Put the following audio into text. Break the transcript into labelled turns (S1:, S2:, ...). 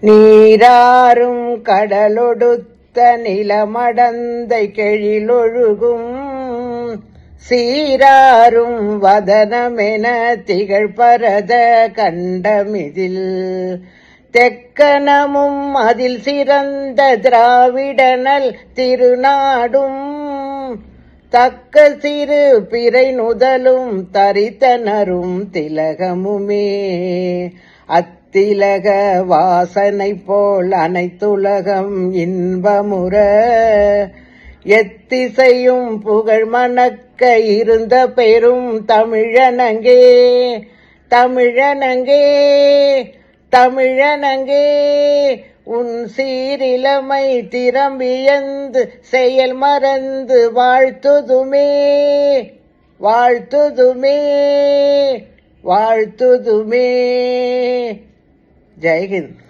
S1: நீராறும் கடலொடுத்த நிலமடந்தை கெழிலொழுகும் சீராரும் வதனமென திகழ்பரத கண்டமிதில் தெக்கனமும் அதில் சிறந்த திராவிடனல் திருநாடும் தக்க சிறு பிறை நுதலும் தரித்தனரும் திலகமுமே அத்திலக வாசனை போல் அனைத்துலகம் இன்பமுற எத்திசையும் புகழ் மணக்க இருந்த பெரும் தமிழனங்கே தமிழனங்கே தமிழனங்கே உன் சீரிலமை திறம்பியந்து செயல் மறந்து வாழ்த்துதுமே வாழ்த்துதுமே வாழ்த்துதுமே. ஜெய்ஹிந்த்.